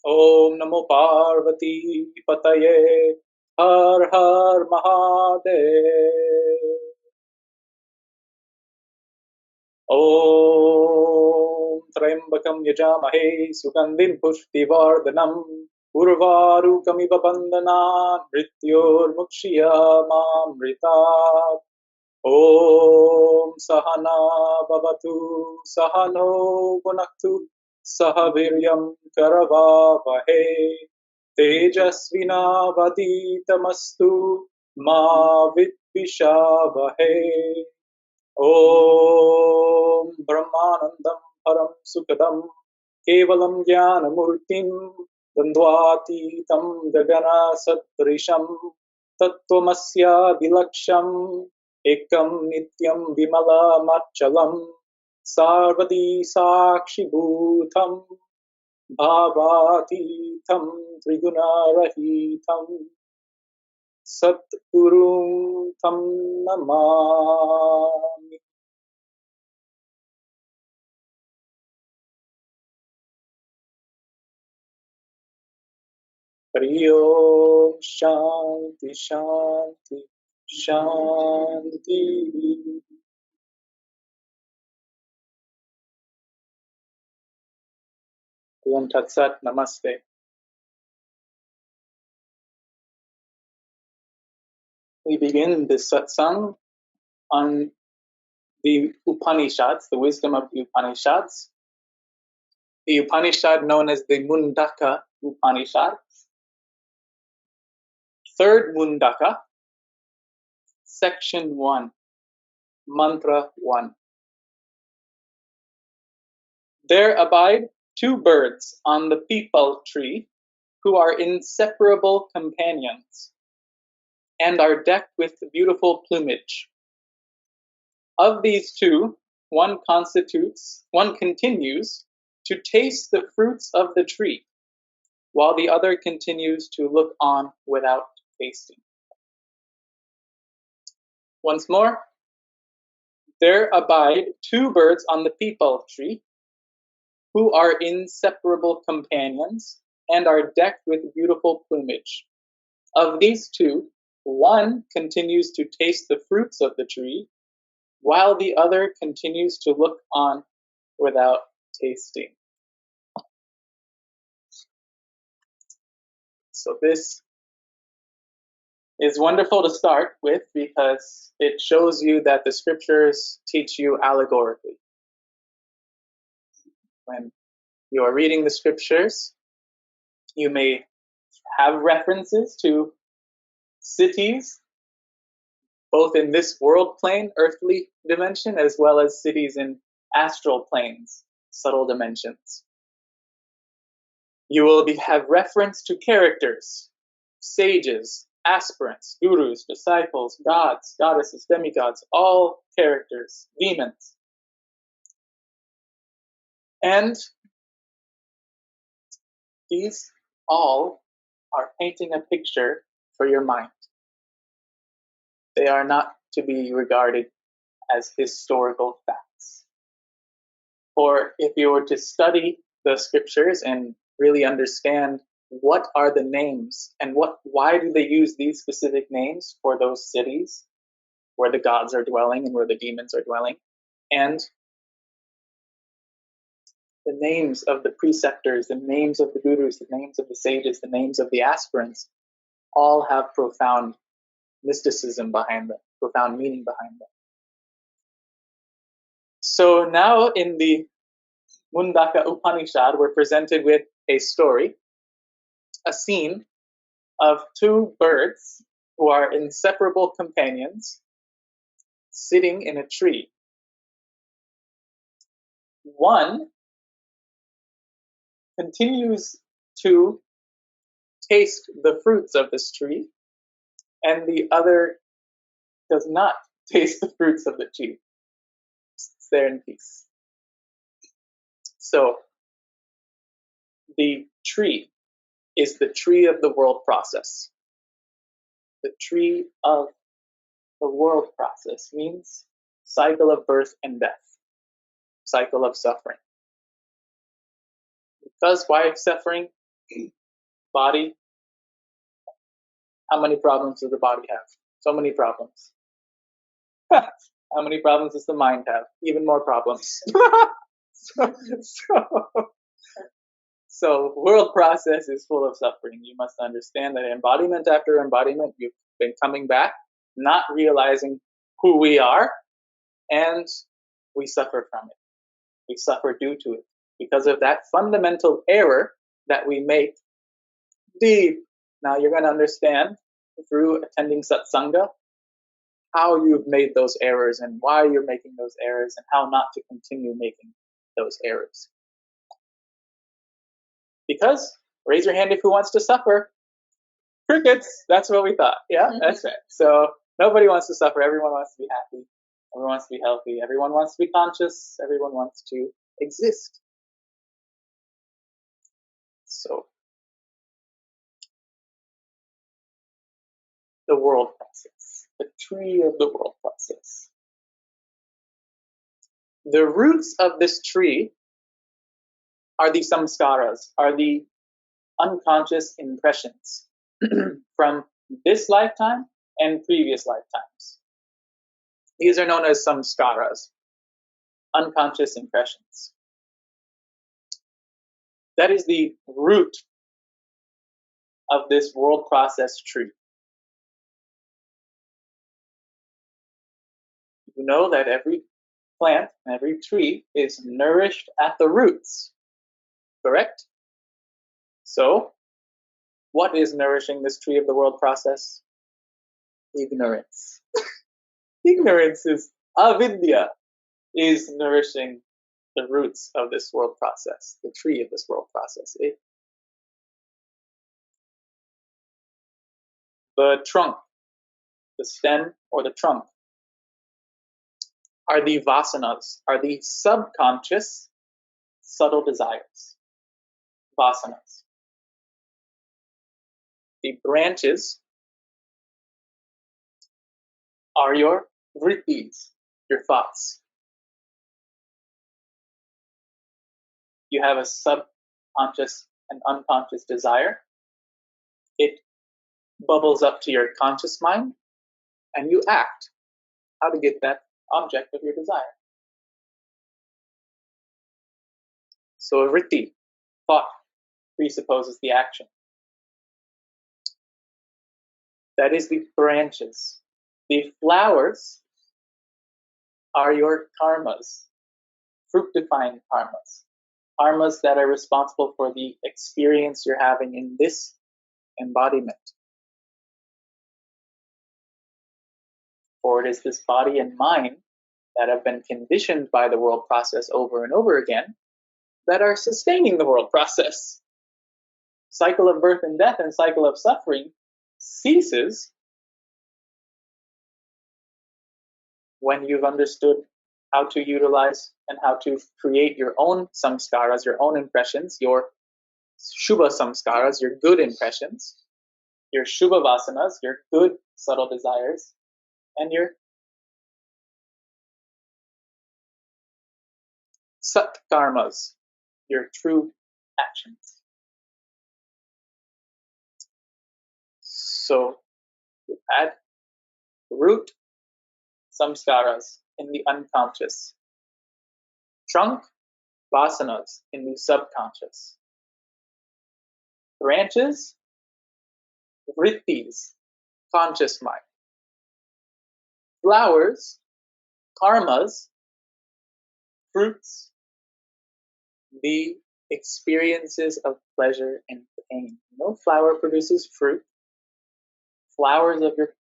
Om Namo Parvati Pataye Har Har Mahadev. Om Trambakam Yajamahe Sugandhim Pushtivardhanam Urvarukamiva Bandhanan Mrityor Mukshiyamamritat. Om Sahana Bhavatu Sahano Bhunaktu Sahaviryam Karavavahe Tejasvinavaditamastu Ma Vidvishavahe. Om Brahmanandam Param Sukadam Kevalam Jnanamurtim Dandvatitam Gagana Satrisham Tattvamasya Vilaksham Ekam Nityam Vimala Machalam Sarvadi Sakshi Bhutam Bhavatitam Triguna-rahitam Satgurum Tam Namami. Hari Om Shanti Shanti Shanti. Om Tat Sat. Namaste. We begin this satsang on the Upanishads, the wisdom of the Upanishads. The Upanishad known as the Mundaka Upanishad. Third Mundaka, Section 1, Mantra 1. There abide two birds on the peepal tree who are inseparable companions and are decked with beautiful plumage. Of these two, one continues to taste the fruits of the tree, while the other continues to look on without tasting. Once more, there abide two birds on the peepal tree who are inseparable companions and are decked with beautiful plumage. Of these two, one continues to taste the fruits of the tree, while the other continues to look on without tasting. So this is wonderful to start with because it shows you that the scriptures teach you allegorically. When you are reading the scriptures, you may have references to cities, both in this world plane, earthly dimension, as well as cities in astral planes, subtle dimensions. You will have reference to characters, sages, aspirants, gurus, disciples, gods, goddesses, demigods, all characters, demons. And these all are painting a picture for your mind. They are not to be regarded as historical facts. Or if you were to study the scriptures and really understand what are the names and why do they use these specific names for those cities where the gods are dwelling and where the demons are dwelling, and the names of the preceptors, the names of the gurus, the names of the sages, the names of the aspirants, all have profound mysticism behind them, profound meaning behind them. So now in the Mundaka Upanishad, we're presented with a story a scene of two birds who are inseparable companions sitting in a tree. One continues to taste the fruits of this tree, and the other does not taste the fruits of the tree. It's there in peace. So, the tree is the tree of the world process. The tree of the world process means cycle of birth and death, cycle of suffering. Because why suffering? Body. How many problems does the body have? So many problems. How many problems does the mind have? Even more problems. So world process is full of suffering. You must understand that embodiment after embodiment, you've been coming back, not realizing who we are, and we suffer from it. We suffer due to it because of that fundamental error that we make deep. Now you're going to understand through attending Satsanga how you've made those errors and why you're making those errors and how not to continue making those errors. Because, raise your hand if who wants to suffer. Crickets, that's what we thought. Yeah, that's right. So nobody wants to suffer. Everyone wants to be happy. Everyone wants to be healthy. Everyone wants to be conscious. Everyone wants to exist. So, the world process, the tree of the world process. The roots of this tree are the samskaras, are the unconscious impressions from this lifetime and previous lifetimes. These are known as samskaras, unconscious impressions. That is the root of this world process tree. You know that every plant, every tree is nourished at the roots, correct? So, what is nourishing this tree of the world process? Ignorance. Ignorance is avidya, is nourishing the roots of this world process, the tree of this world process. The trunk, the stem or the trunk, are the vasanas, are the subconscious subtle desires. Vasanas. The branches are your vrittis, your thoughts. You have a subconscious and unconscious desire. It bubbles up to your conscious mind, and you act how to get that object of your desire. So a vritti, thought, presupposes the action. That is the branches. The flowers are your karmas, fructifying karmas. Karmas that are responsible for the experience you're having in this embodiment. For it is this body and mind that have been conditioned by the world process over and over again that are sustaining the world process. Cycle of birth and death and cycle of suffering ceases when you've understood how to utilize and how to create your own samskaras, your own impressions, your shubha samskaras, your good impressions, your shubha vasanas, your good subtle desires, and your sat karmas, your true actions. So you add root samskaras in the unconscious, trunk vasanas in the subconscious, branches vrittis, conscious mind, flowers karmas, fruits, the experiences of pleasure and pain. Flower produces fruit. Flowers of your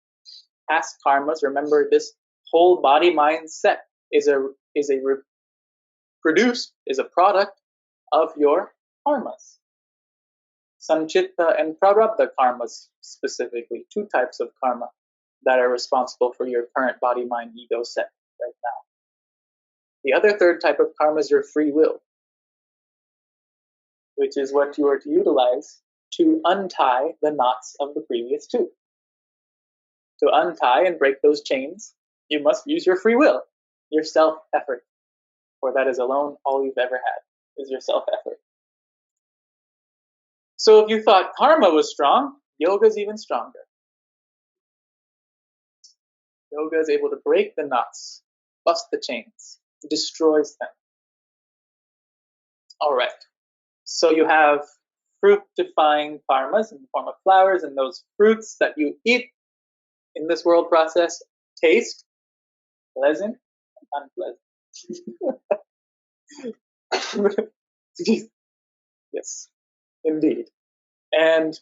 past karmas. Remember, this whole body mind set is a product of your karmas. Sanchitta and prarabdha karmas, specifically, 2 types of karma that are responsible for your current body mind ego set right now. The other 3rd type of karma is your free will, which is what you are to utilize to untie the knots of the previous 2. To untie and break those chains, you must use your free will, your self-effort, for that is alone all you've ever had, is your self-effort. So if you thought karma was strong, yoga is even stronger. Yoga is able to break the knots, bust the chains, destroys them. All right. So you have fructifying karmas in the form of flowers, and those fruits that you eat in this world process taste pleasant and unpleasant. Yes, indeed. And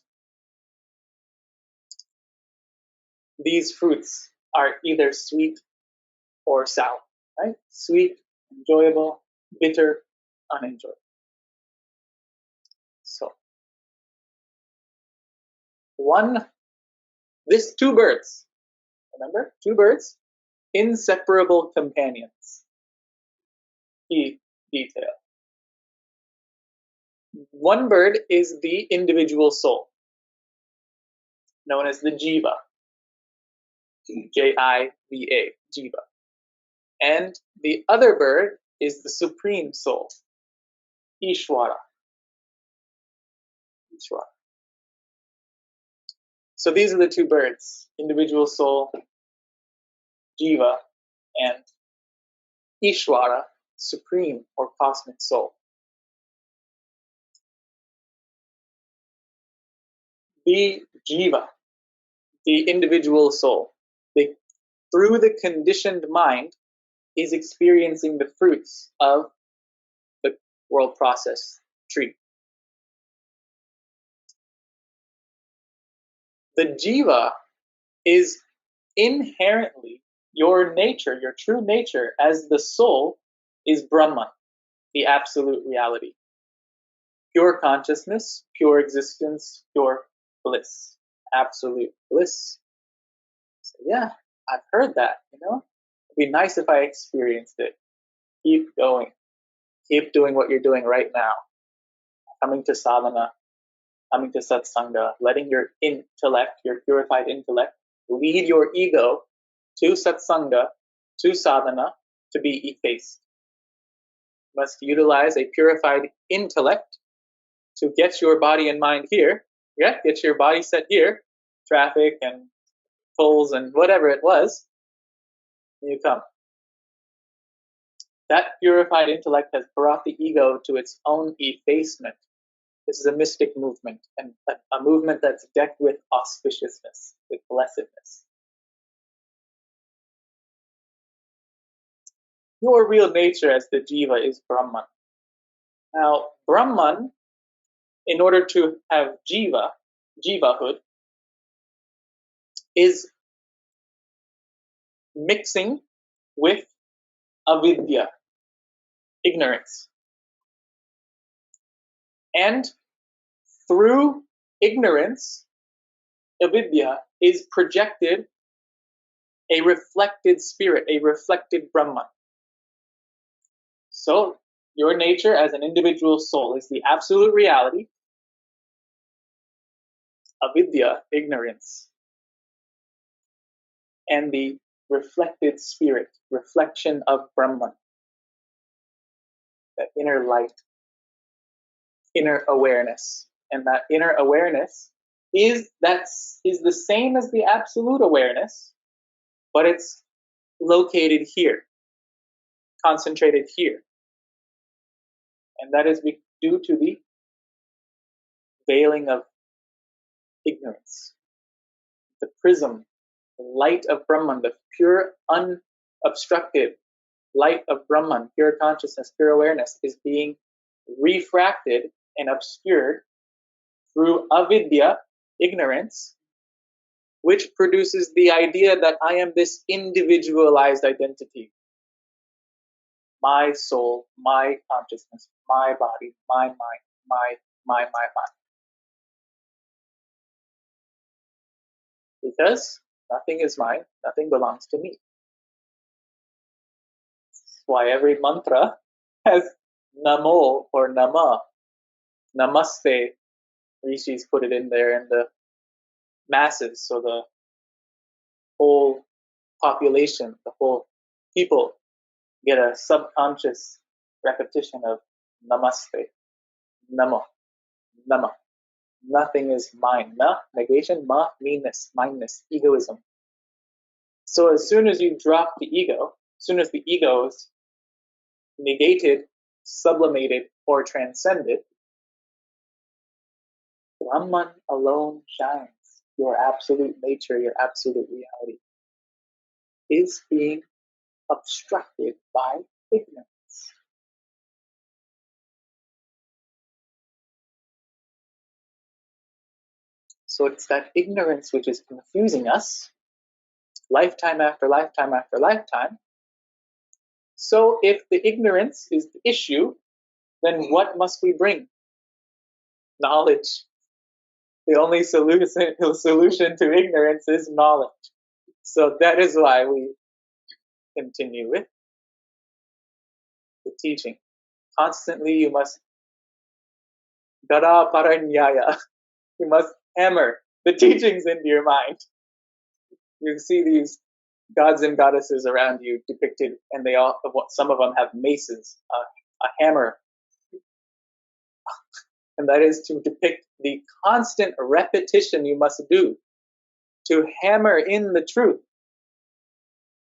these fruits are either sweet or sour, right? Sweet, enjoyable; bitter, unenjoyable. So, 2 birds, remember? 2 birds, inseparable companions. Key detail. 1 bird is the individual soul, known as the jiva, Jiva, jiva. And the other bird is the supreme soul, Ishvara. So these are the 2 birds, individual soul, jiva, and Ishvara, supreme or cosmic soul. The jiva, the individual soul, through the conditioned mind, is experiencing the fruits of the world process tree. The jiva is inherently your nature, your true nature as the soul is Brahman, the absolute reality. Pure consciousness, pure existence, pure bliss, absolute bliss. So yeah, I've heard that, It'd be nice if I experienced it. Keep going. Keep doing what you're doing right now. Coming to sadhana, coming to satsanga, letting your intellect, your purified intellect, lead your ego to satsanga, to sadhana, to be effaced. You must utilize a purified intellect to get your body and mind here, get your body set here, traffic and tolls and whatever it was, and you come. That purified intellect has brought the ego to its own effacement. This is a mystic movement, and a movement that's decked with auspiciousness, with blessedness. Your real nature as the jiva is Brahman. Now, Brahman, in order to have jivahood, is mixing with avidya, ignorance. And through ignorance, avidya, is projected a reflected spirit, a reflected Brahman. So, your nature as an individual soul is the absolute reality. Avidya, ignorance. And the reflected spirit, reflection of Brahman. That inner light, inner awareness. And that inner awareness is the same as the absolute awareness, but it's located here, concentrated here. And that is due to the veiling of ignorance. The prism, the light of Brahman, the pure, unobstructed light of Brahman, pure consciousness, pure awareness, is being refracted and obscured through avidya, ignorance, which produces the idea that I am this individualized identity. My soul, my consciousness, my body, my mind, my. Because nothing is mine, nothing belongs to me. That's why every mantra has namo or nama, namaste. Rishis put it in there in the masses, so the whole population, the whole people get a subconscious repetition of namaste, namo, nama. Nothing is mine. Na, negation, ma, meanness, mindness, egoism. So as soon as you drop the ego, as soon as the ego is negated, sublimated, or transcended, Brahman alone shines. Your absolute nature, your absolute reality is being obstructed by ignorance. So it's that ignorance which is confusing us lifetime after lifetime after lifetime. So if the ignorance is the issue, then what must we bring? Knowledge. The only solution to ignorance is knowledge. So that is why we continue with the teaching. Constantly you must dara paranyaya. You must hammer the teachings into your mind. You see these gods and goddesses around you depicted, and they all, some of them have maces, a hammer, and that is to depict the constant repetition you must do to hammer in the truth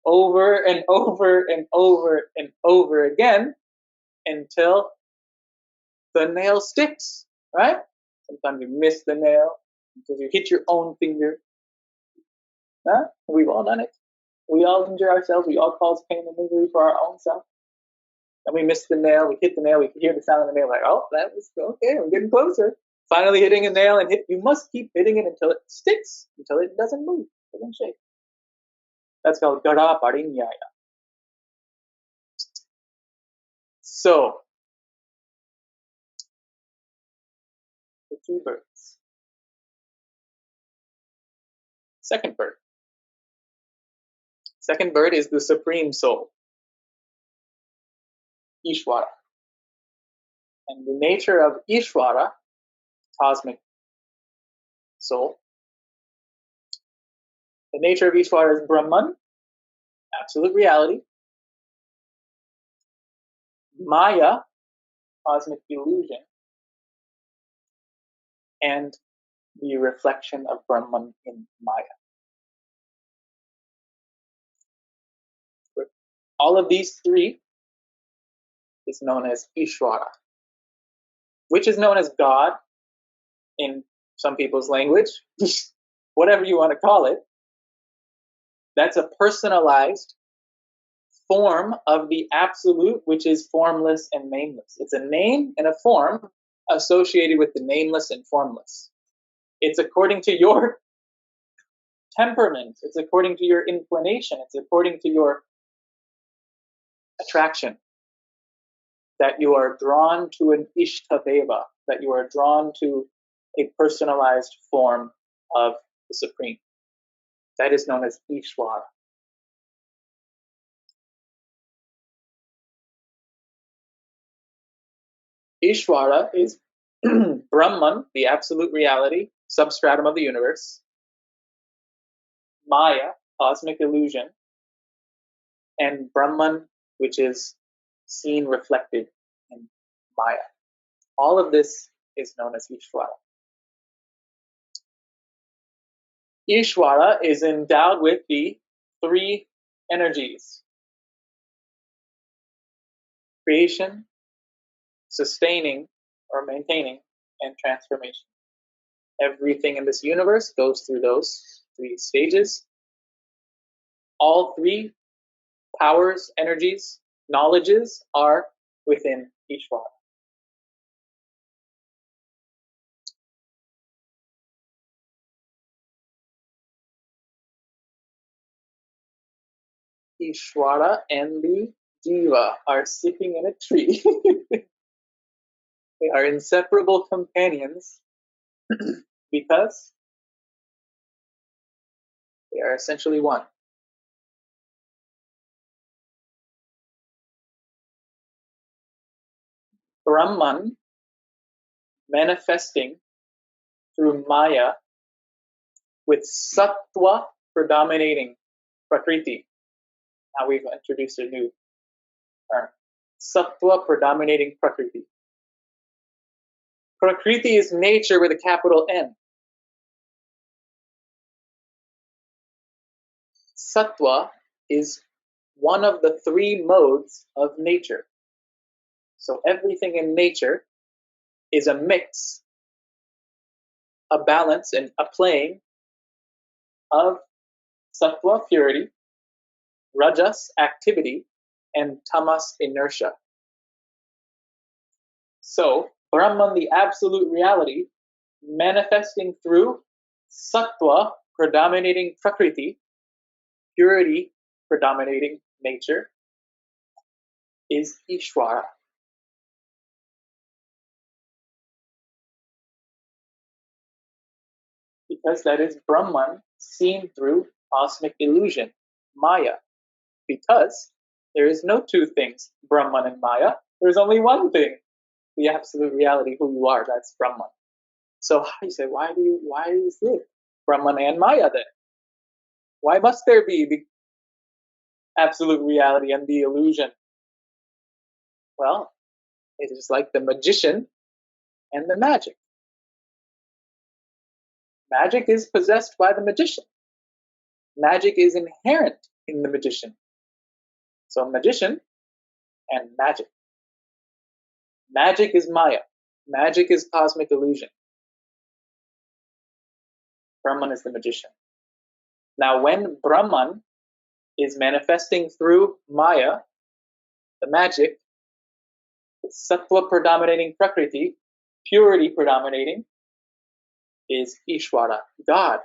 over and over and over and over again until the nail sticks, right? Sometimes you miss the nail because you hit your own finger. Huh? We've all done it. We all injure ourselves. We all cause pain and misery for our own self. And we miss the nail. We hit the nail. We can hear the sound of the nail. Like, oh, that was okay. We're getting closer. Finally hitting a nail, and you must keep hitting it until it sticks, until it doesn't move, doesn't shake. That's called gara parinyaya. So, the two birds. Second bird. Second bird is the Supreme Soul, Ishvara. And the nature of Ishvara, cosmic soul, the nature of Ishvara is Brahman, absolute reality, Maya, cosmic illusion, and the reflection of Brahman in Maya. All of these three is known as Ishvara, which is known as God in some people's language, whatever you want to call it. That's a personalized form of the absolute, which is formless and nameless. It's a name and a form associated with the nameless and formless. It's according to your temperament. It's according to your inclination. It's according to your attraction that you are drawn to an Ishtadeva, that you are drawn to a personalized form of the Supreme. That is known as Ishvara. Ishvara is Brahman, the absolute reality, substratum of the universe, Maya, cosmic illusion, and Brahman, which is seen reflected in Maya. All of this is known as Ishvara. Ishvara is endowed with the three energies: creation, sustaining or maintaining, and transformation. Everything in this universe goes through those three stages. All three powers, energies, knowledges are within Ishvara. Ishvara and the Jiva are sitting in a tree. They are inseparable companions because they are essentially one. Brahman manifesting through Maya with sattva predominating prakriti. Now we've introduced a new term. Sattva predominating prakriti. Prakriti is nature with a capital N. Sattva is one of the three modes of nature. So everything in nature is a mix, a balance, and a playing of sattva, purity, rajas, activity, and tamas, inertia. So Brahman, the absolute reality, manifesting through sattva, predominating prakriti, purity, predominating nature, is Ishvara. Because that is Brahman seen through cosmic illusion, Maya. Because there is no two things, Brahman and Maya. There's only one thing, the absolute reality, who you are. That's Brahman. So you say, why is it Brahman and Maya then? Why must there be the absolute reality and the illusion? Well, it is like the magician and the magic. Magic is possessed by the magician. Magic is inherent in the magician. So magician and magic. Magic is Maya. Magic is cosmic illusion. Brahman is the magician. Now, when Brahman is manifesting through Maya, the magic, sattva predominating prakriti, purity predominating, is Ishvara, God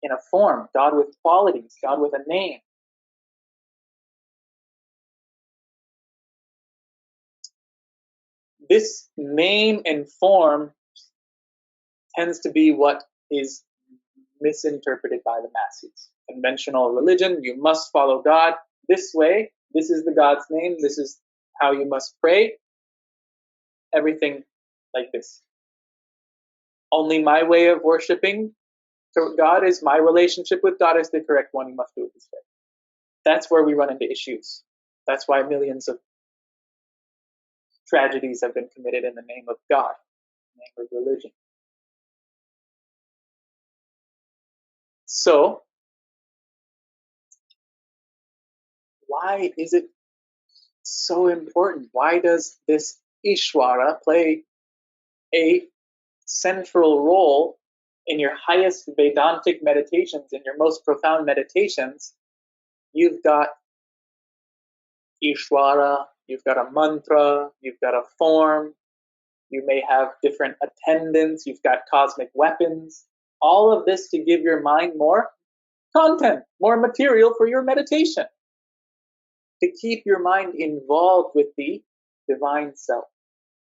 in a form, God with qualities, God with a name. This name and form tends to be what is misinterpreted by the masses. Conventional religion, you must follow God this way. This is the God's name. This is how you must pray. Everything like this. Only my way of worshiping God is my relationship with God is the correct one. You must do it this way. That's where we run into issues. That's why millions of tragedies have been committed in the name of God, in the name of religion. So, why is it so important? Why does this Ishvara play a central role in your highest Vedantic meditations, in your most profound meditations? You've got Ishvara, you've got a mantra, you've got a form, you may have different attendants, you've got cosmic weapons, all of this to give your mind more content, more material for your meditation, to keep your mind involved with the divine self.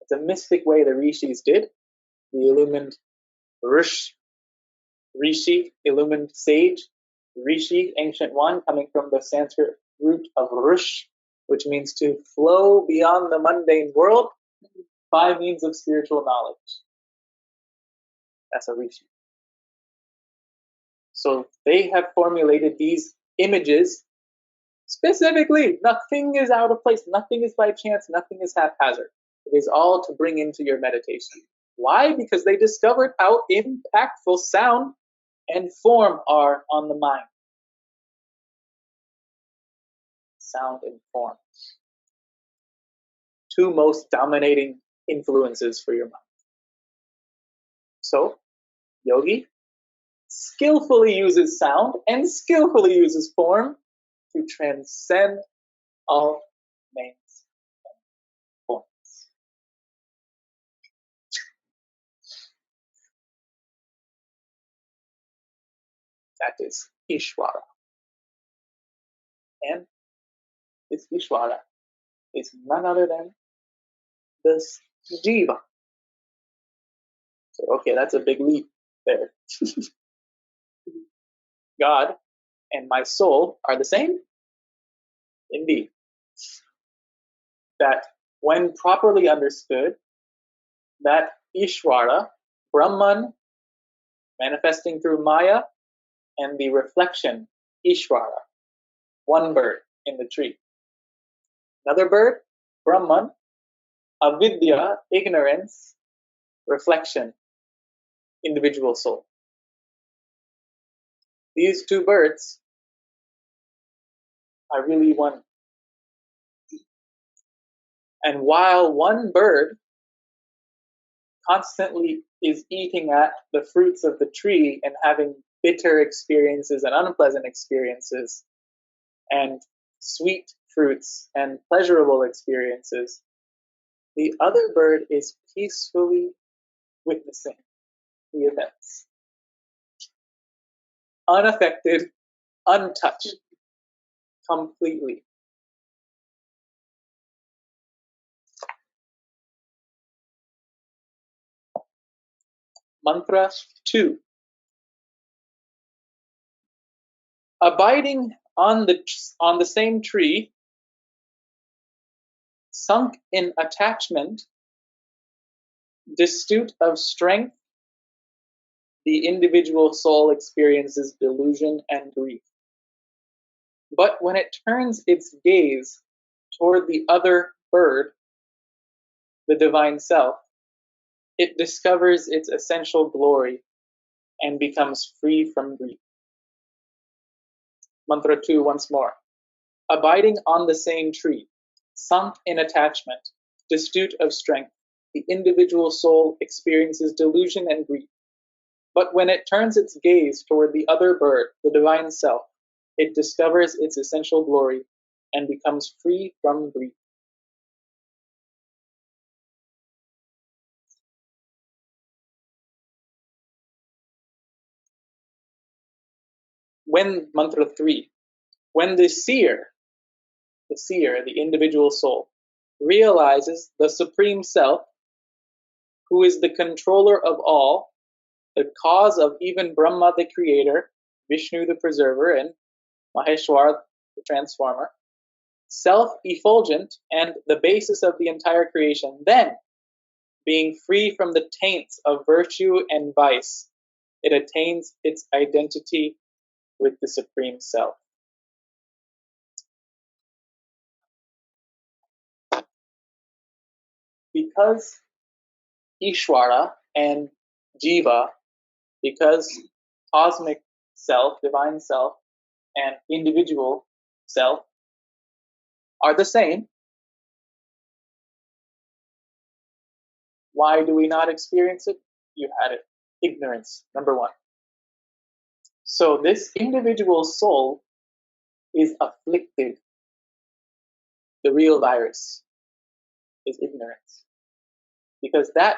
It's a mystic way the rishis did. The illumined rishi, illumined sage, rishi, ancient one, coming from the Sanskrit root of rush, which means to flow beyond the mundane world by means of spiritual knowledge. That's a rishi. So they have formulated these images specifically. Nothing is out of place. Nothing is by chance. Nothing is haphazard. It is all to bring into your meditation. Why? Because they discovered how impactful sound and form are on the mind. Sound and form. Two most dominating influences for your mind. So, yogi skillfully uses sound and skillfully uses form to transcend all names and forms. That is Ishvara. And this Ishvara, is none other than this Jiva. So, okay, that's a big leap there. God and my soul are the same? Indeed. That when properly understood, that Ishvara, Brahman, manifesting through Maya, and the reflection, Ishvara, one bird in the tree. Another bird, Brahman, avidya, ignorance, reflection, individual soul. These two birds are really one. And while one bird constantly is eating at the fruits of the tree and having bitter experiences and unpleasant experiences, and sweet fruits and pleasurable experiences, the other bird is peacefully witnessing the events. Unaffected, untouched, completely. Mantra 2. Abiding on the same tree, sunk in attachment, destitute of strength, the individual soul experiences delusion and grief. But when it turns its gaze toward the other bird, the divine self, it discovers its essential glory and becomes free from grief. Mantra 2 once more. Abiding on the same tree, sunk in attachment, destitute of strength, the individual soul experiences delusion and grief. But when it turns its gaze toward the other bird, the divine self, it discovers its essential glory and becomes free from grief. When Mantra 3, when the seer, the individual soul, realizes the Supreme Self, who is the controller of all, the cause of even Brahma the creator, Vishnu the preserver, and Maheshwar the transformer, self-effulgent and the basis of the entire creation, then, being free from the taints of virtue and vice, it attains its identity with the Supreme Self. Because Ishvara and Jiva, because cosmic self, divine self, and individual self are the same, why do we not experience it? You had it. Ignorance, number one. So this individual soul is afflicted. The real virus is ignorance. Because that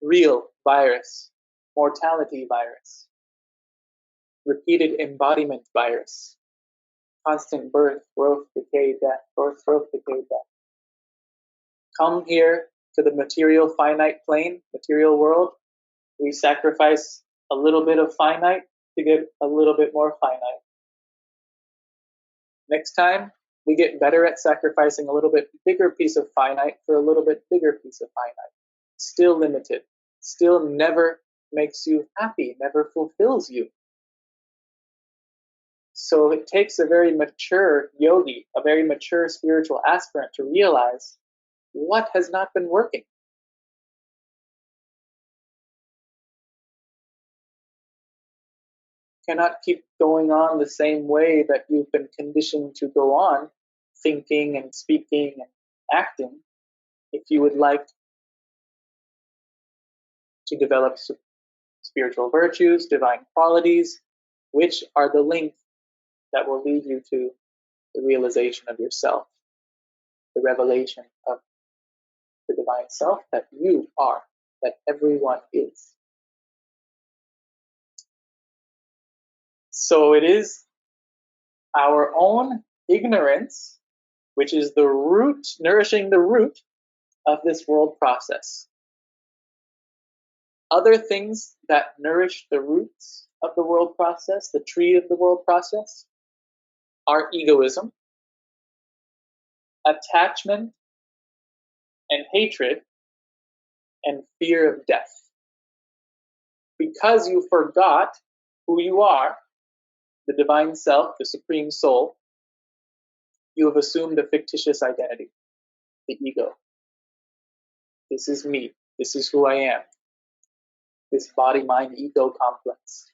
real virus, mortality virus, repeated embodiment virus, constant birth, growth, decay, death, birth, growth, decay, death, come here to the material finite plane, material world, we sacrifice a little bit of finite to get a little bit more finite. Next time, we get better at sacrificing a little bit bigger piece of finite for a little bit bigger piece of finite. Still limited, still never makes you happy, never fulfills you. So it takes a very mature yogi, a very mature spiritual aspirant to realize what has not been working. Cannot keep going on the same way that you've been conditioned to go on, thinking and speaking and acting, if you would like to develop spiritual virtues, divine qualities, which are the link that will lead you to the realization of yourself, the revelation of the divine self that you are, that everyone is. So it is our own ignorance, which is the root, nourishing the root of this world process. Other things that nourish the roots of the world process, the tree of the world process, are egoism, attachment and hatred, and fear of death. Because you forgot who you are, the divine self, the supreme soul, you have assumed a fictitious identity, the ego. This is me. This is who I am. This body-mind ego complex.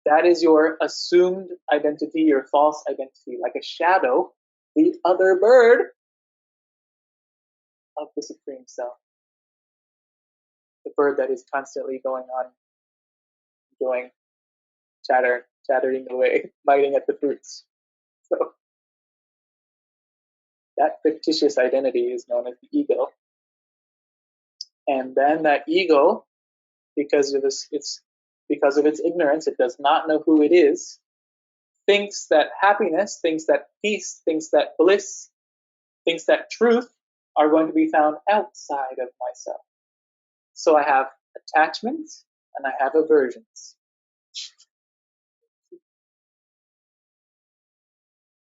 That is your assumed identity, your false identity, like a shadow, the other bird of the supreme self. The bird that is constantly going on, enjoying, chattering away, biting at the fruits. So that fictitious identity is known as the ego. And then that ego, because of its ignorance, it does not know who it is, thinks that happiness, thinks that peace, thinks that bliss, thinks that truth are going to be found outside of myself. So I have attachments and I have aversions.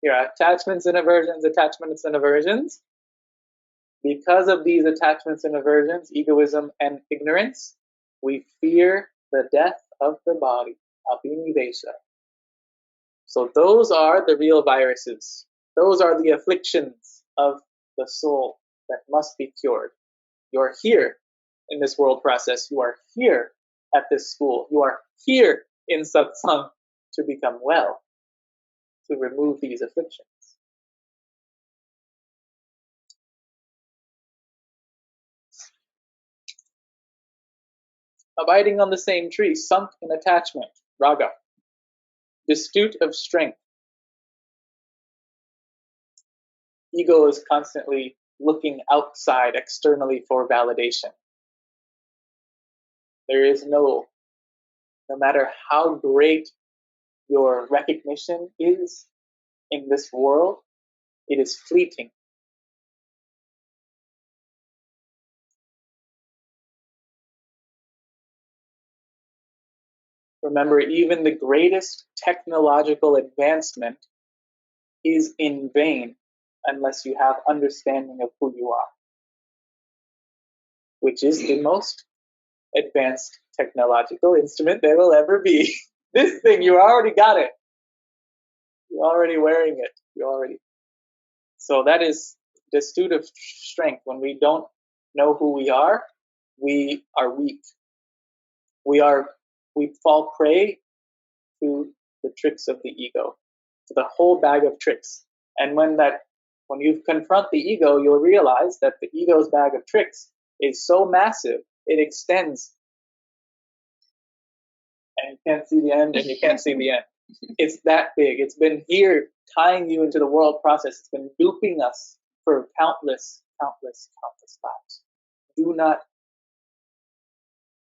Here are attachments and aversions, attachments and aversions. Because of these attachments and aversions, egoism and ignorance, we fear the death of the body, abhinivesha. So those are the real viruses. Those are the afflictions of the soul that must be cured. You're here in this world process. You are here at this school. You are here in Satsang to become well, to remove these afflictions. Abiding on the same tree, sunk in attachment, raga. Destitute of strength. Ego is constantly looking outside, externally for validation. There is no matter how great your recognition is in this world, it is fleeting. Remember, even the greatest technological advancement is in vain unless you have understanding of who you are, which is the most advanced technological instrument there will ever be. This thing, you already got it. You're already wearing it. So that is destitute of strength. When we don't know who we are weak. We fall prey to the tricks of the ego, to the whole bag of tricks. And when you confront the ego, you'll realize that the ego's bag of tricks is so massive, it extends, and you can't see the end, and you can't see the end. It's that big. It's been here tying you into the world process. It's been duping us for countless lives. Do not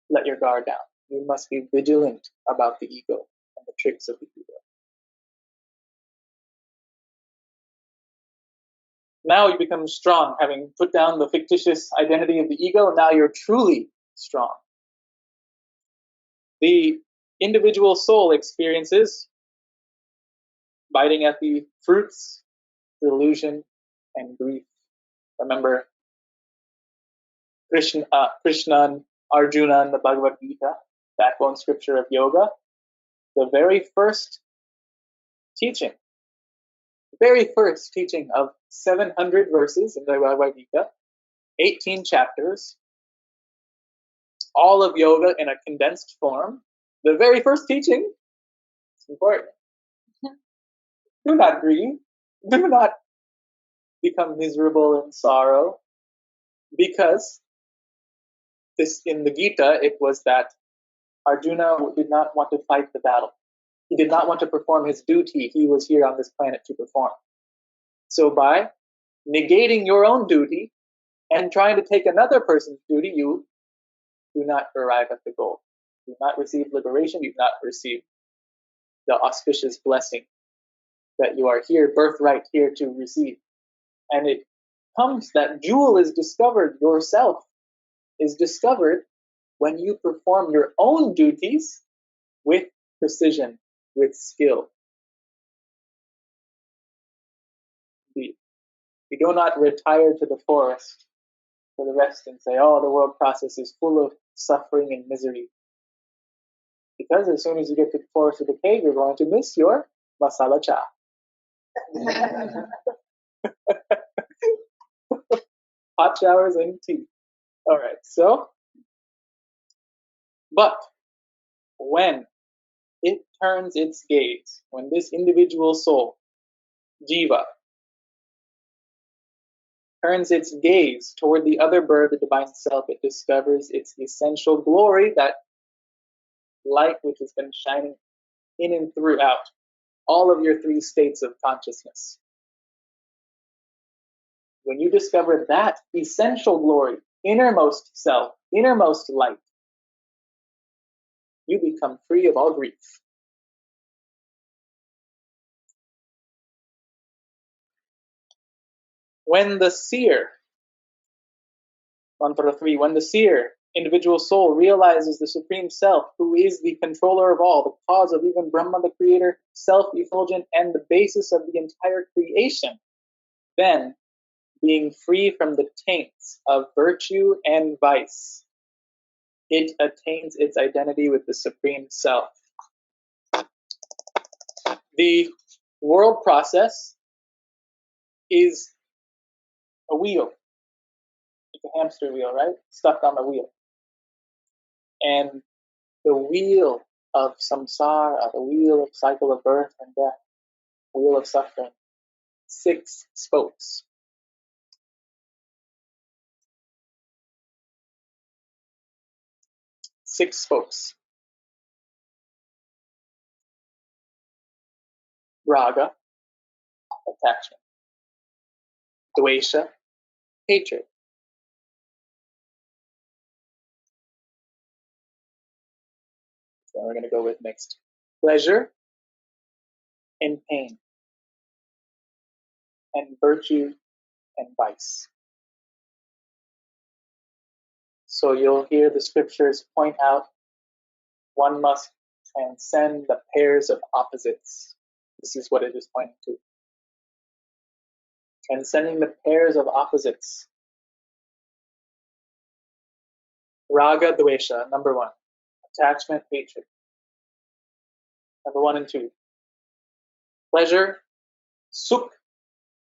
let your guard down. You must be vigilant about the ego and the tricks of the ego. Now you become strong, having put down the fictitious identity of the ego. Now you're truly strong. The individual soul experiences biting at the fruits, delusion, and grief. Remember, Krishna and Arjuna in the Bhagavad Gita, backbone scripture of yoga, the very first teaching of 700 verses in the Bhagavad Gita, 18 chapters, all of yoga in a condensed form. The very first teaching, it's important. Do not grieve. Do not become miserable in sorrow. Because this, in the Gita, it was that Arjuna did not want to fight the battle. He did not want to perform his duty he was here on this planet to perform. So by negating your own duty and trying to take another person's duty, you do not arrive at the goal. You do not receive liberation. You do not receive the auspicious blessing that you are here, birthright here to receive. And it comes, that jewel is discovered, yourself is discovered when you perform your own duties with precision, with skill. We do not retire to the forest for the rest and say, oh, the world process is full of suffering and misery. Because as soon as you get to the forest or the cave, you're going to miss your masala cha. Hot showers and tea. All right, so, but when it turns its gaze, when this individual soul, jiva, turns its gaze toward the other bird, the divine self, it discovers its essential glory, that light which has been shining in and throughout all of your three states of consciousness. When you discover that essential glory, innermost self, innermost light, you become free of all grief. When the seer, mantra 3, when the seer, individual soul, realizes the Supreme Self, who is the controller of all, the cause of even Brahma, the creator, self-effulgent, and the basis of the entire creation, then, being free from the taints of virtue and vice, it attains its identity with the Supreme Self. The world process is a wheel. It's a hamster wheel, right? Stuck on the wheel. And the wheel of samsara, the wheel of cycle of birth and death, wheel of suffering, 6 spokes. Six spokes. Raga, attachment. Dvesha, hatred. So we're going to go with next. Pleasure and pain. And virtue and vice. So you'll hear the scriptures point out one must transcend the pairs of opposites. This is what it is pointing to. Transcending the pairs of opposites. Raga, dvesha, number 1. Attachment, hatred. Number 1 and 2. Pleasure, sukh,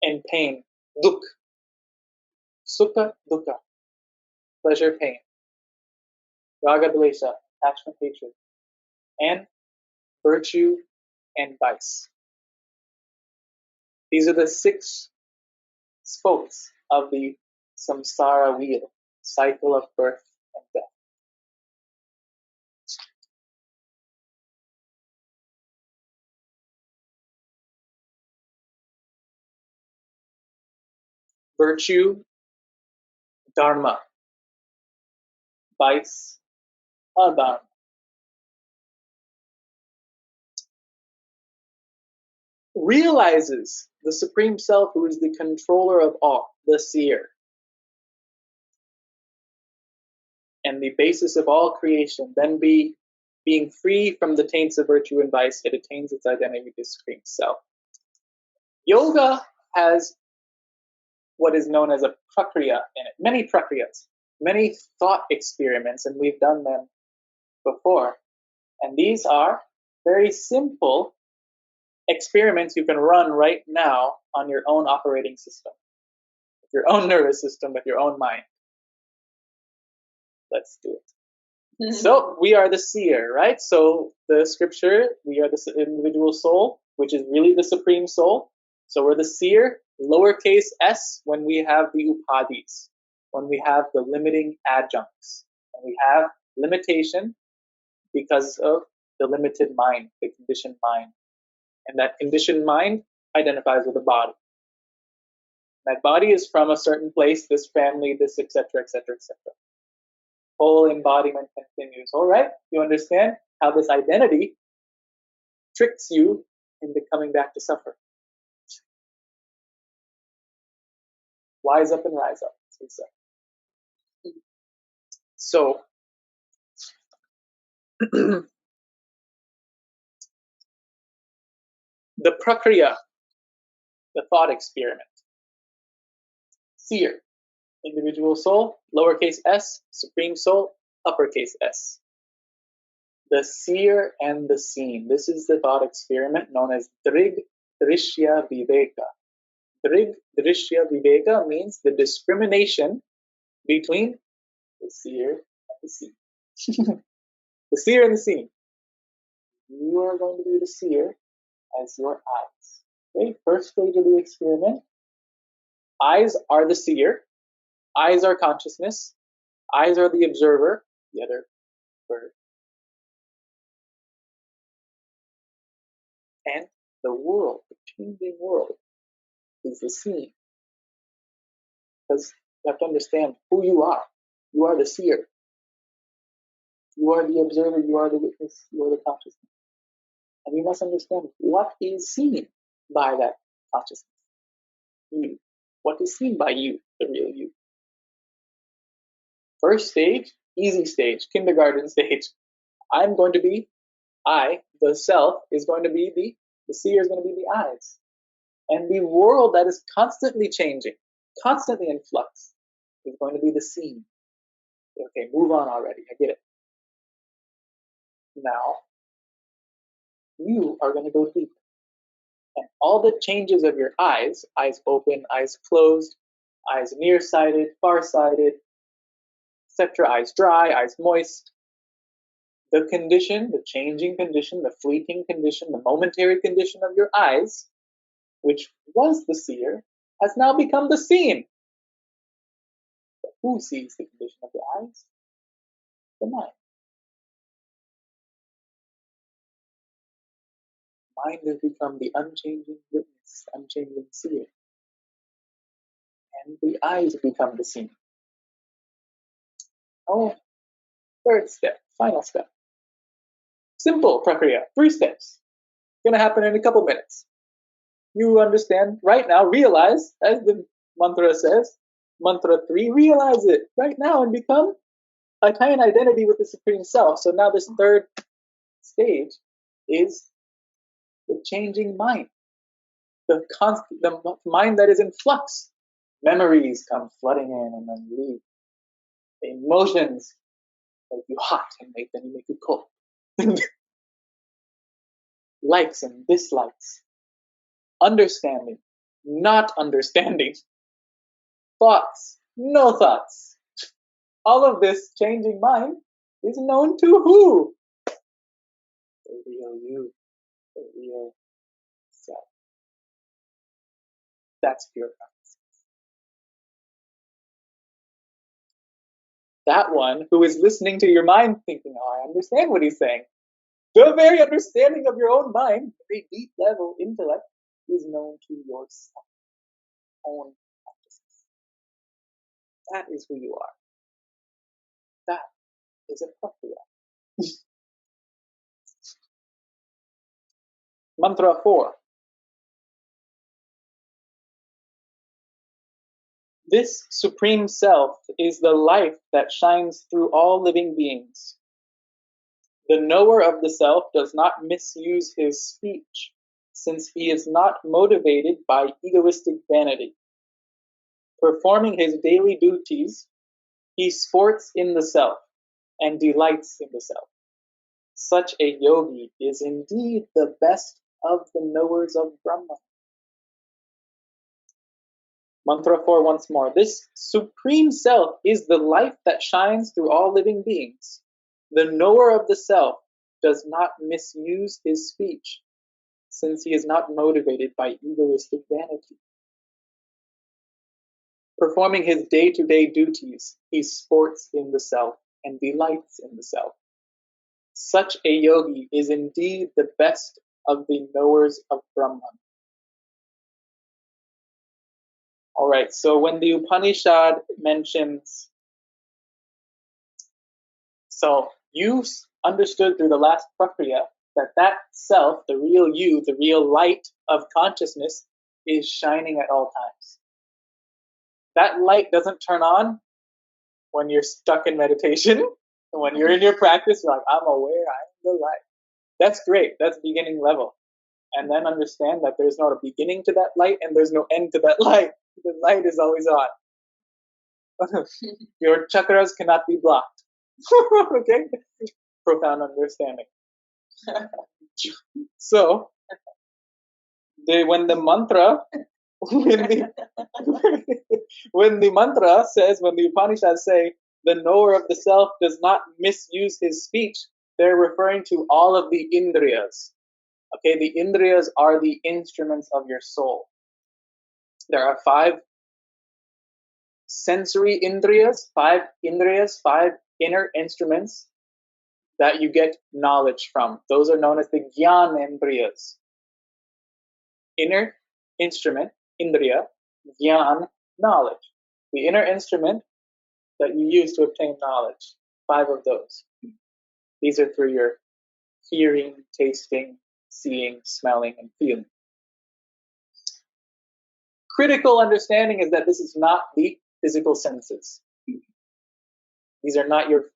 and pain, dukh. Sukha, dukkha. Pleasure, pain. Raga, dvesha, attachment, hatred. And virtue and vice. These are the 6 spokes of the samsara wheel, cycle of birth and death. Virtue, dharma. Vice, adharma. Realizes the Supreme Self, who is the controller of all, the seer, and the basis of all creation, then being free from the taints of virtue and vice, it attains its identity with the Supreme Self. Yoga has what is known as a prakriya in it, many prakriyas, many thought experiments, and we've done them before. And these are very simple experiments you can run right now on your own operating system, with your own nervous system, with your own mind. Let's do it. So we are the seer, right? So the scripture, we are the individual soul, which is really the Supreme Soul. So we're the seer, lowercase s, when we have the upadhis, when we have the limiting adjuncts, when we have limitation because of the limited mind, the conditioned mind. And that conditioned mind identifies with the body. That body is from a certain place, this family, this, etc., etc., etc. Whole embodiment continues. All right, you understand how this identity tricks you into coming back to suffer. Wise up and rise up. So, the prakriya, the thought experiment. Seer, individual soul, lowercase s, supreme soul, uppercase s. The seer and the seen. This is the thought experiment known as Drig Drishya Viveka. Drig Drishya Viveka means the discrimination between the seer and the seen. The seer and the seen. You are going to be the seer as your eyes. Okay, first stage of the experiment. Eyes are the seer. Eyes are consciousness. Eyes are the observer. The other bird. And the world, the changing world, is the seen. Because you have to understand who you are. You are the seer. You are the observer. You are the witness. You are the consciousness. And you must understand what is seen by that consciousness. You. What is seen by you, the real you. First stage, easy stage, kindergarten stage. I'm going to be, the self, is going to be the seer is going to be the eyes. And the world that is constantly changing, constantly in flux, is going to be the seen. Okay, move on already. I get it. Now, you are going to go deeper. And all the changes of your eyes open, eyes closed, eyes nearsighted, farsighted, etc., eyes dry, eyes moist, the condition, the changing condition, the fleeting condition, the momentary condition of your eyes, which was the seer, has now become the seen. But who sees the condition of the eyes? The mind. Mind has become the unchanging witness, unchanging seer. And the eyes become the seen. Oh, third step, final step. Simple prakriya, 3 steps. Going to happen in a couple minutes. You understand right now, realize, as the mantra says, mantra 3, realize it right now and become attain identity with the Supreme Self. So now this third stage is the changing mind, the mind that is in flux. Memories come flooding in and then leave. The emotions make you hot and then you make you cold. Likes and dislikes. Understanding, not understanding. Thoughts, no thoughts. All of this changing mind is known to who? The real you, the real self. That's pure consciousness. That one who is listening to your mind thinking, oh, I understand what he's saying. The very understanding of your own mind, very deep level intellect, is known to yourself. Own consciousness. That is who you are. That is a prakriya. Mantra 4. This Supreme Self is the life that shines through all living beings. The knower of the Self does not misuse his speech, since he is not motivated by egoistic vanity. Performing his daily duties, he sports in the Self and delights in the Self. Such a yogi is indeed the best of the knowers of Brahma. Mantra 4 once more. This Supreme Self is the life that shines through all living beings. The knower of the Self does not misuse his speech, since he is not motivated by egoistic vanity. Performing his day-to-day duties, he sports in the Self and delights in the Self. Such a yogi is indeed the best of the knowers of Brahman. All right, so when the Upanishad mentions, so you understood through the last prakriya that self, the real you, the real light of consciousness, is shining at all times. that light doesn't turn on when you're stuck in meditation. When you're in your practice, you're like, I'm aware, I'm the light. That's great. That's beginning level. And then understand that there's not a beginning to that light and there's no end to that light. The light is always on. Your chakras cannot be blocked. Okay? Profound understanding. So, when the mantra, when the mantra says, when the Upanishads say, the knower of the self does not misuse his speech, they're referring to all of the indriyas. Okay, the indriyas are the instruments of your soul. There are 5 sensory indriyas, 5 indriyas, 5 inner instruments that you get knowledge from. Those are known as the jnanendriyas. Inner instrument, indriya, jnana, knowledge. The inner instrument that you use to obtain knowledge. 5 of those. These are through your hearing, tasting, seeing, smelling, and feeling. Critical understanding is that this is not the physical senses. These are not your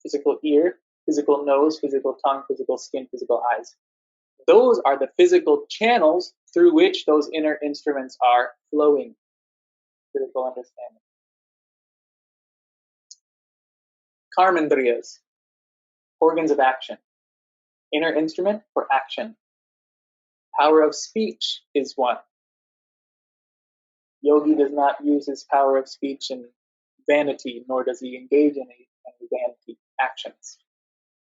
physical ear, physical nose, physical tongue, physical skin, physical eyes. Those are the physical channels through which those inner instruments are flowing. Critical understanding. Karmendriyas, organs of action. Inner instrument for action. Power of speech is one. Yogi does not use his power of speech in vanity, nor does he engage in any vanity actions.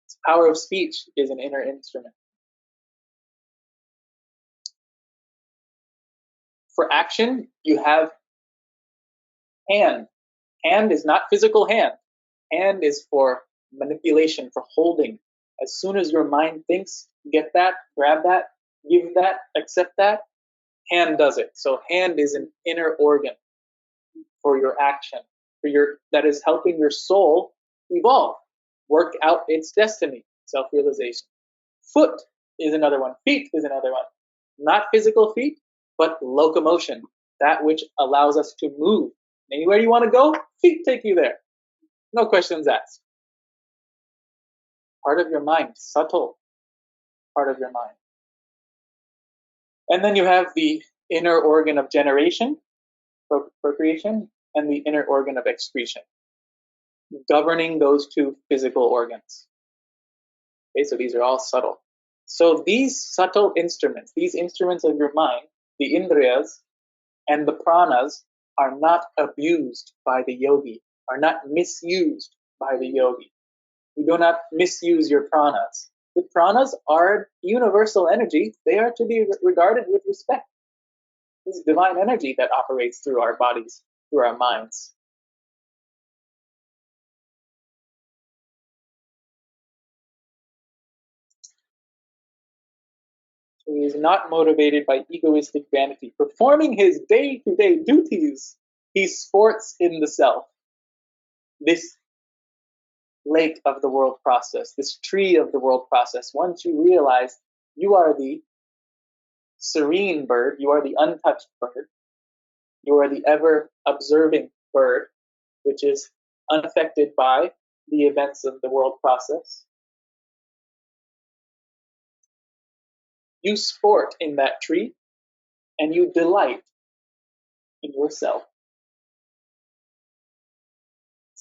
His power of speech is an inner instrument. For action, you have hand. Hand is not physical hand. Hand is for manipulation, for holding. As soon as your mind thinks, get that, grab that, give that, accept that, hand does it. So hand is an inner organ for your action, that is helping your soul evolve, work out its destiny, self-realization. Foot is another one. Feet is another one. Not physical feet, but locomotion, that which allows us to move. Anywhere you want to go, feet take you there. No questions asked. Part of your mind, subtle part of your mind. And then you have the inner organ of generation, procreation, and the inner organ of excretion, governing those 2 physical organs. Okay, so these are all subtle. So these subtle instruments, these instruments of your mind, the indriyas and the pranas, are not abused by the yogi, are not misused by the yogi. You do not misuse your pranas. The pranas are universal energy. They are to be regarded with respect. This is divine energy that operates through our bodies, through our minds. So he is not motivated by egoistic vanity. Performing his day-to-day duties, he sports in the self. This lake of the world process, this tree of the world process, once you realize you are the serene bird, you are the untouched bird, you are the ever observing bird, which is unaffected by the events of the world process. You sport in that tree and you delight in yourself.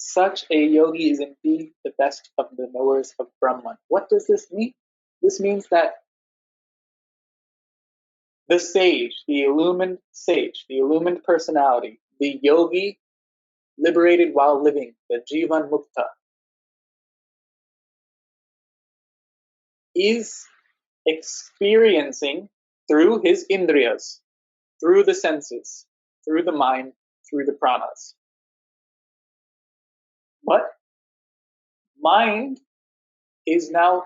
Such a yogi is indeed the best of the knowers of Brahman. What does this mean? This means that the sage, the illumined personality, the yogi liberated while living, the Jivan Mukta, is experiencing through his indriyas, through the senses, through the mind, through the pranas. But mind is now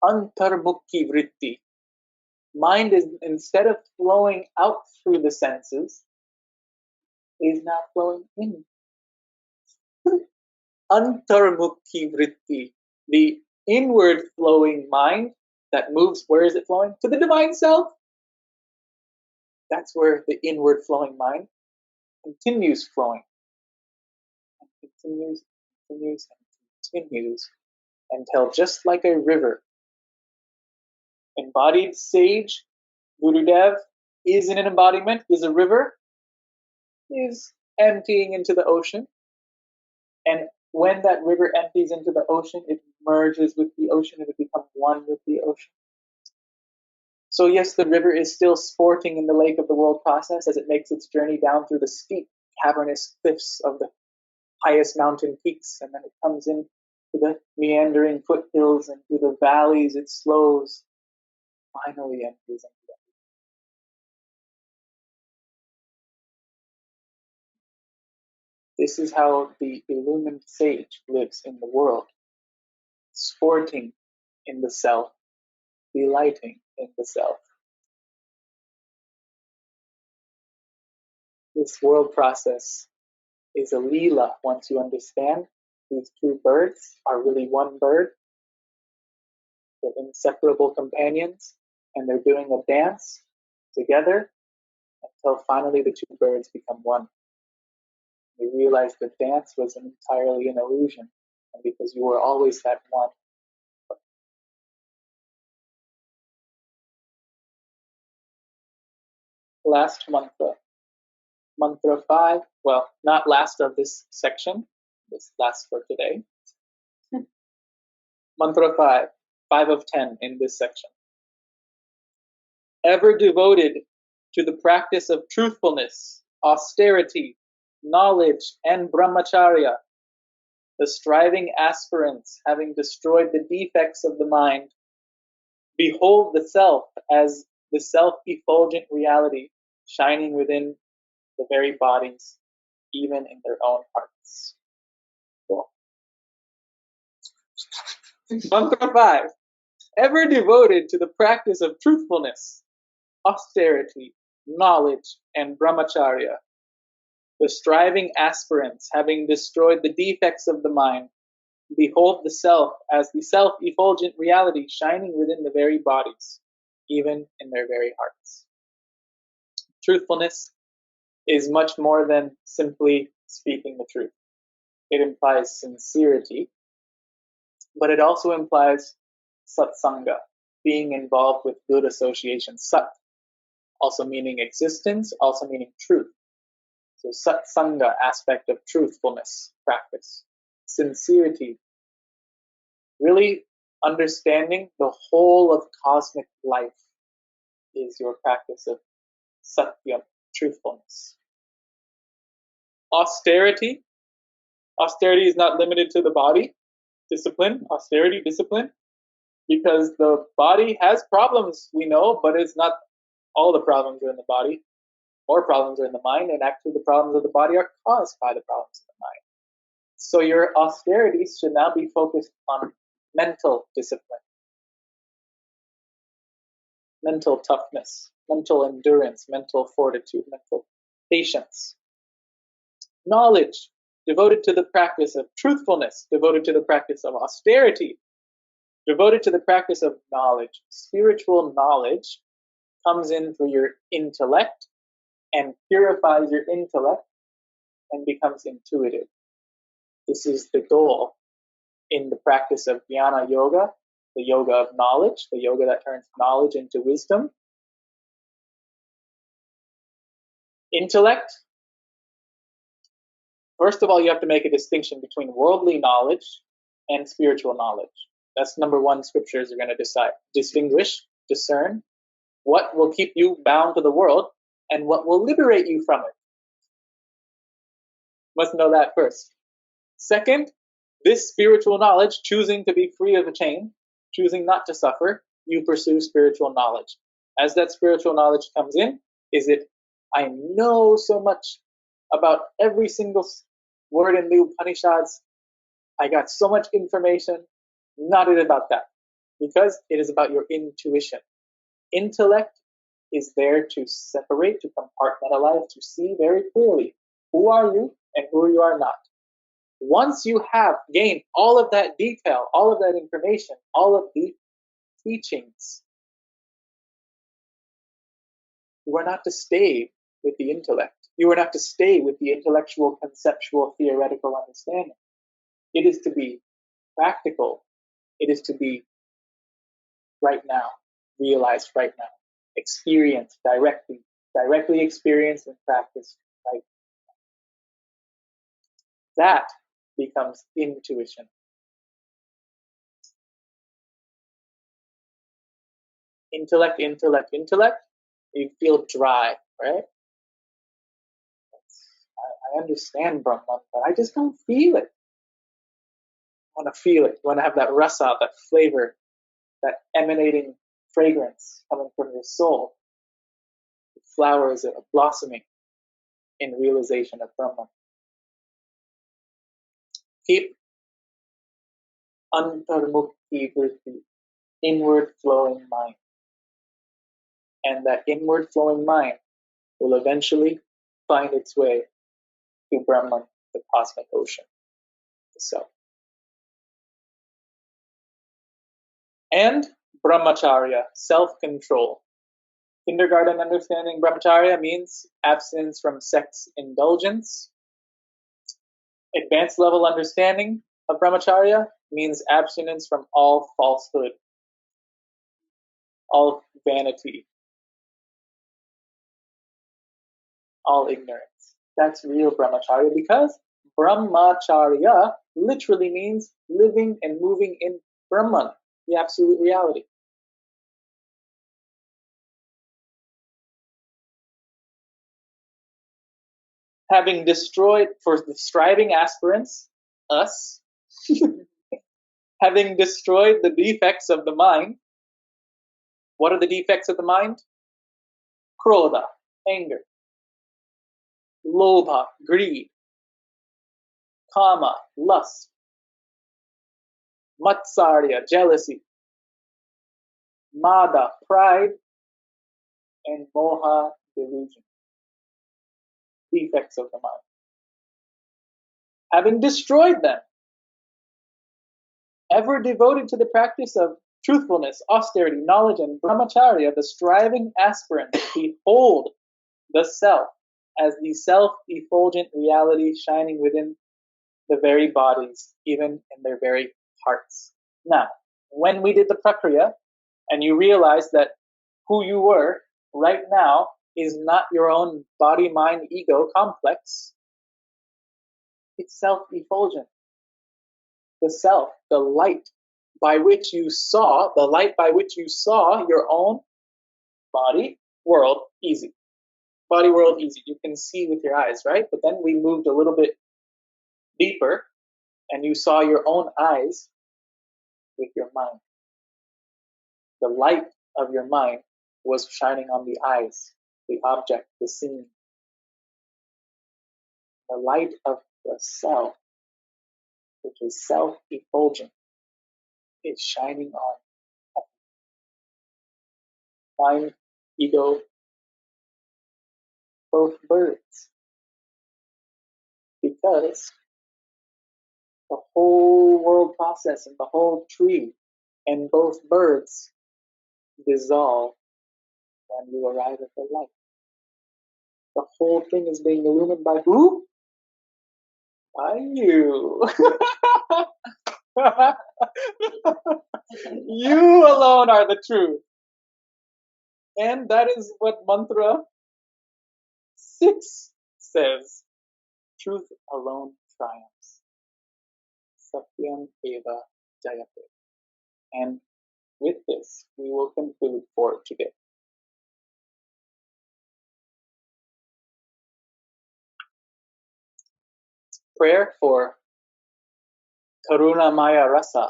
antarmukhi vritti. Mind is, instead of flowing out through the senses, is now flowing in. Antarmukhi vritti, the inward flowing mind that moves, where is it flowing? To the divine self. That's where the inward flowing mind continues flowing. continues, continues, and continues until, just like a river, embodied sage, Gurudev, is in an embodiment, is a river, is emptying into the ocean. And when that river empties into the ocean, it merges with the ocean and it becomes one with the ocean. So yes, the river is still sporting in the lake of the world process as it makes its journey down through the steep, cavernous cliffs of the highest mountain peaks, and then it comes in to the meandering foothills and through the valleys it slows, finally empties into the ocean. This is how the illumined sage lives in the world, sporting in the self, delighting in the self. This world process is a leela once you understand. These two birds are really one bird. They're inseparable companions, and they're doing a dance together until finally the two birds become one. You realize the dance was entirely an illusion, and because you were always that one. Last mantra. Mantra 5, well, not last of this section, this last for today. Mantra 5 of 10 in this section. Ever devoted to the practice of truthfulness, austerity, knowledge, and brahmacharya, the striving aspirants having destroyed the defects of the mind, behold the self as the self-effulgent reality shining within the very bodies, even in their own hearts. Cool. Mantra 5. Ever devoted to the practice of truthfulness, austerity, knowledge, and brahmacharya, the striving aspirants having destroyed the defects of the mind, behold the self as the self-effulgent reality shining within the very bodies, even in their very hearts. Truthfulness is much more than simply speaking the truth. It implies sincerity, but it also implies satsanga, being involved with good association. Sat, also meaning existence, also meaning truth. So satsanga, aspect of truthfulness, practice. Sincerity, really understanding the whole of cosmic life is your practice of satyam, truthfulness. Austerity. Austerity is not limited to the body. Discipline, austerity, discipline. Because the body has problems, we know, but it's not all the problems are in the body. More problems are in the mind, and actually the problems of the body are caused by the problems of the mind. So your austerities should now be focused on mental discipline, mental toughness, mental endurance, mental fortitude, mental patience. Knowledge, devoted to the practice of truthfulness, devoted to the practice of austerity, devoted to the practice of knowledge. Spiritual knowledge comes in through your intellect and purifies your intellect and becomes intuitive. This is the goal in the practice of jnana yoga, the yoga of knowledge, the yoga that turns knowledge into wisdom. Intellect. First of all, you have to make a distinction between worldly knowledge and spiritual knowledge. That's number one scriptures are going to distinguish, discern what will keep you bound to the world and what will liberate you from it. Must know that first. Second, this spiritual knowledge, choosing to be free of the chain, choosing not to suffer, you pursue spiritual knowledge. As that spiritual knowledge comes in, is it, I know so much about every single word in the Upanishads, I got so much information. Not about that, because it is about your intuition. Intellect is there to separate, to compartmentalize, to see very clearly who are you and who you are not. Once you have gained all of that detail, all of that information, all of the teachings, you are not to stay with the intellect. You are not to stay with the intellectual, conceptual, theoretical understanding. It is to be practical. It is to be right now, realized right now, experienced directly experienced and practiced right. That becomes intuition. Intellect, you feel dry, right? I understand Brahman, but I just don't feel it. I want to feel it. You want to have that rasa, that flavor, that emanating fragrance coming from your soul. The flowers are blossoming in realization of Brahman. Keep antarmukti vritti, inward flowing mind. And that inward flowing mind will eventually find its way to Brahman, the cosmic ocean, the self. And brahmacharya, self-control. Kindergarten understanding brahmacharya means abstinence from sex indulgence. Advanced level understanding of brahmacharya means abstinence from all falsehood, all vanity, all ignorance. That's real brahmacharya, because brahmacharya literally means living and moving in Brahman, the absolute reality. Having destroyed, for the striving aspirants, us, having destroyed the defects of the mind. What are the defects of the mind? Krodha, anger. Lobha, greed. Kama, lust. Matsarya, jealousy. Mada, pride. And moha, delusion. Defects of the mind. Having destroyed them, ever devoted to the practice of truthfulness, austerity, knowledge, and brahmacharya, the striving aspirants behold the self as the self-effulgent reality shining within the very bodies, even in their very hearts. Now, when we did the prakriya, and you realize that who you were right now is not your own body, mind, ego complex, it's self-effulgent. The self, the light by which you saw, your own body, world, easy. Body, world, easy. You can see with your eyes, right? But then we moved a little bit deeper, and you saw your own eyes with your mind. The light of your mind was shining on the eyes, the object, the scene. The light of the self, which is self-effulgent, is shining on mind, ego, both birds. Because the whole world process and the whole tree and both birds dissolve when you arrive at the light. The whole thing is being illumined by who? By you. You alone are the truth. And that is what mantra 6 says. Truth alone triumphs. Satyam eva jayate. And with this, we will conclude for today. Prayer for Karuna Maya Rasa.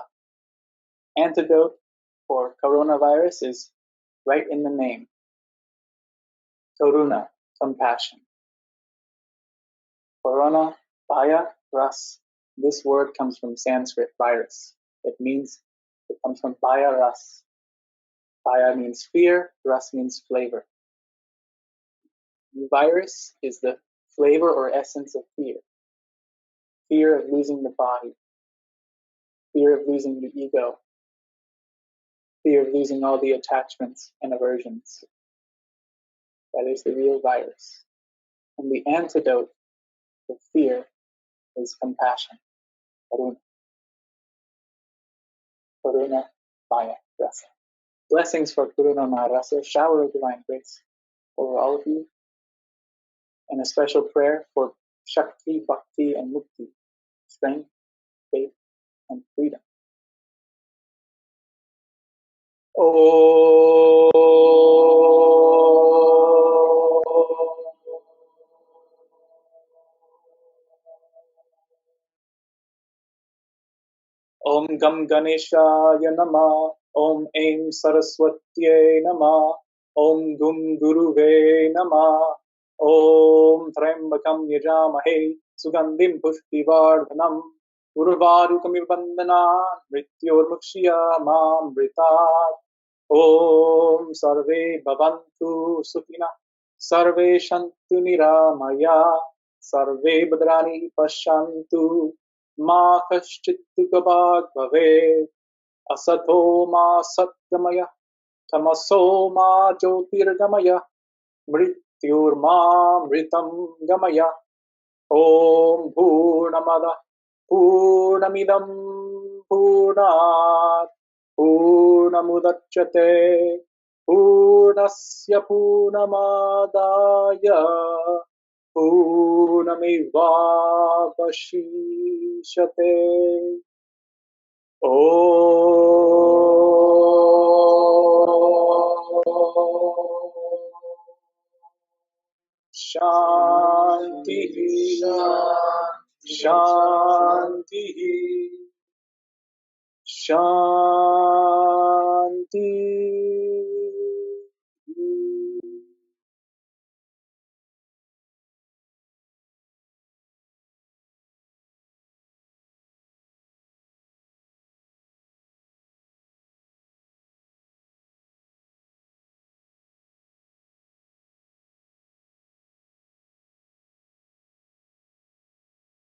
Antidote for coronavirus is right in the name. Karuna, compassion. Corona, Maya, Ras. This word comes from Sanskrit, virus. It comes from Maya Ras. Maya means fear, Ras means flavor. The virus is the flavor or essence of fear. Fear of losing the body. Fear of losing the ego. Fear of losing all the attachments and aversions. That is the real virus. And the antidote to fear is compassion. Karuna. Karuna Maya Rasa. Blessings for Karuna Maya Rasa, shower of divine grace over all of you. And a special prayer for Shakti, Bhakti, and Mukti, strength, faith, and freedom. Oh. Om Gam Ganeshaya Nama, Om Aim Saraswatye Nama, Om Gum Guruve Nama, Om Trambakam Yajamahe, Sugandhim Pushtivardhanam, Urvarukamiv Bandana, Mrityormukshya Mamritat, Om Sarve Bhavantu Sukhina, Sarve Shantu Niramaya, Sarve Badrani Pashantu, Ma kaschit dukhabhag bhavet, asato ma satgamaya, tamaso ma jyotirgamaya, mrityur ma mritam gamaya. Om Purnamada Purnamidam Purnat Purnamudachyate Purnasya Purnamadaya Purnamevavashishate. Shanti, Shanti, Shanti.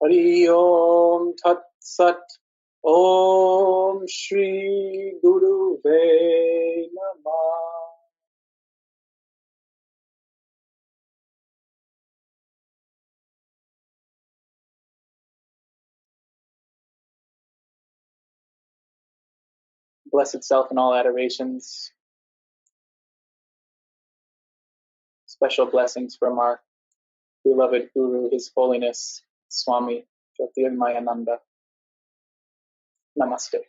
Hari Om Tat Sat. Om Shri Guru Ve Namah. Blessed self in all adorations. Special blessings from our beloved Guru, His Holiness Swami Jyotirmayananda. Namaste.